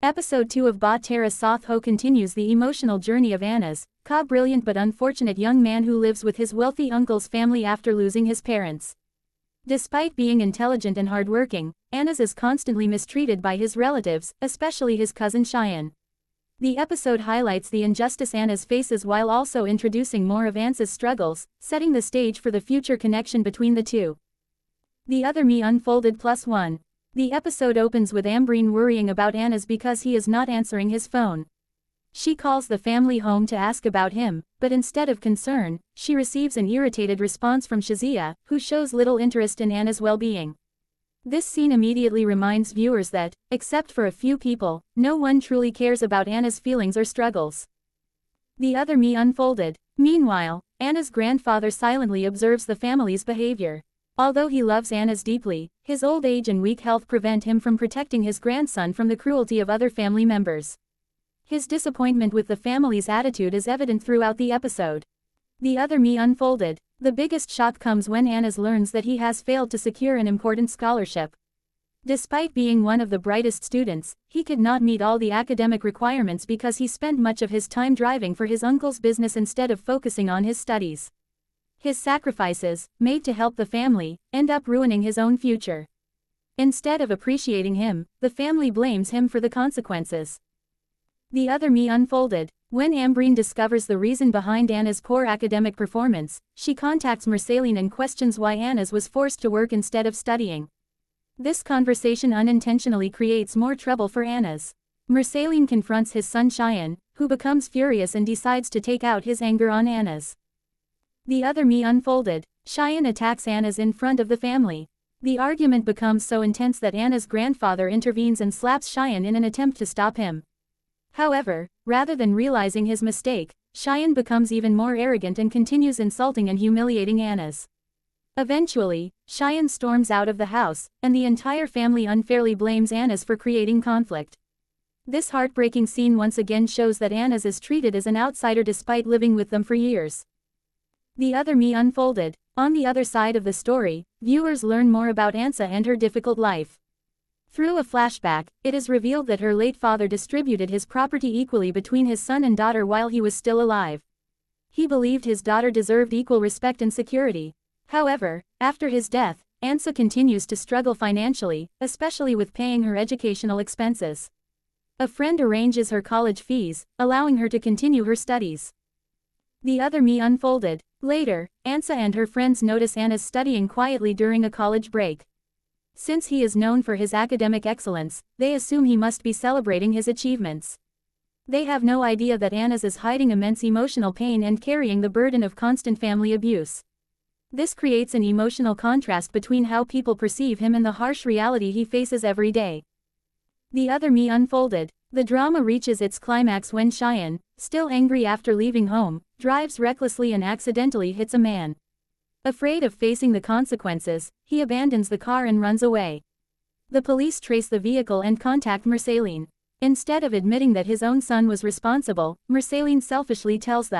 Episode 2 of Bas Tera Saath Ho continues the emotional journey of Anna's brilliant but unfortunate young man who lives with his wealthy uncle's family after losing his parents. Despite being intelligent and hardworking, Anna's is constantly mistreated by his relatives, especially his cousin Shayan. The episode highlights the injustice Anna's faces while also introducing more of Ansa's struggles, setting the stage for the future connection between the two. The Other Me unfolded +1. The episode opens with Ambreen worrying about Anna's because he is not answering his phone. She calls the family home to ask about him, but instead of concern, she receives an irritated response from Shazia, who shows little interest in Anna's well-being. This scene immediately reminds viewers that, except for a few people, no one truly cares about Anna's feelings or struggles. The Other Me unfolded. Meanwhile, Anna's grandfather silently observes the family's behavior. Although he loves Anna's deeply, his old age and weak health prevent him from protecting his grandson from the cruelty of other family members. His disappointment with the family's attitude is evident throughout the episode. The Other Me unfolded. The biggest shock comes when Anna learns that he has failed to secure an important scholarship. Despite being one of the brightest students, he could not meet all the academic requirements because he spent much of his time driving for his uncle's business instead of focusing on his studies. His sacrifices, made to help the family, end up ruining his own future. Instead of appreciating him, the family blames him for the consequences. The Other Me unfolded. When Ambreen discovers the reason behind Anna's poor academic performance, she contacts Mursaleen and questions why Anna's was forced to work instead of studying. This conversation unintentionally creates more trouble for Anna's. Mursaleen confronts his son Shayan, who becomes furious and decides to take out his anger on Anna's. The Other Me unfolded. Shayan attacks Anna's in front of the family. The argument becomes so intense that Anna's grandfather intervenes and slaps Shayan in an attempt to stop him. However, rather than realizing his mistake, Shayan becomes even more arrogant and continues insulting and humiliating Anna's. Eventually, Shayan storms out of the house, and the entire family unfairly blames Anna's for creating conflict. This heartbreaking scene once again shows that Anna's is treated as an outsider despite living with them for years. The Other Me unfolded. On the other side of the story, viewers learn more about Ansa and her difficult life. Through a flashback, it is revealed that her late father distributed his property equally between his son and daughter while he was still alive. He believed his daughter deserved equal respect and security. However, after his death, Ansa continues to struggle financially, especially with paying her educational expenses. A friend arranges her college fees, allowing her to continue her studies. The Other Me unfolded. Later, Ansa and her friends notice Anna's studying quietly during a college break. Since he is known for his academic excellence, they assume he must be celebrating his achievements. They have no idea that Anna's is hiding immense emotional pain and carrying the burden of constant family abuse. This creates an emotional contrast between how people perceive him and the harsh reality he faces every day. The Other Me unfolded. The drama reaches its climax when Shayan, still angry after leaving home, drives recklessly and accidentally hits a man. Afraid of facing the consequences, he abandons the car and runs away. The police trace the vehicle and contact Mursaleen. Instead of admitting that his own son was responsible, Mursaleen selfishly tells them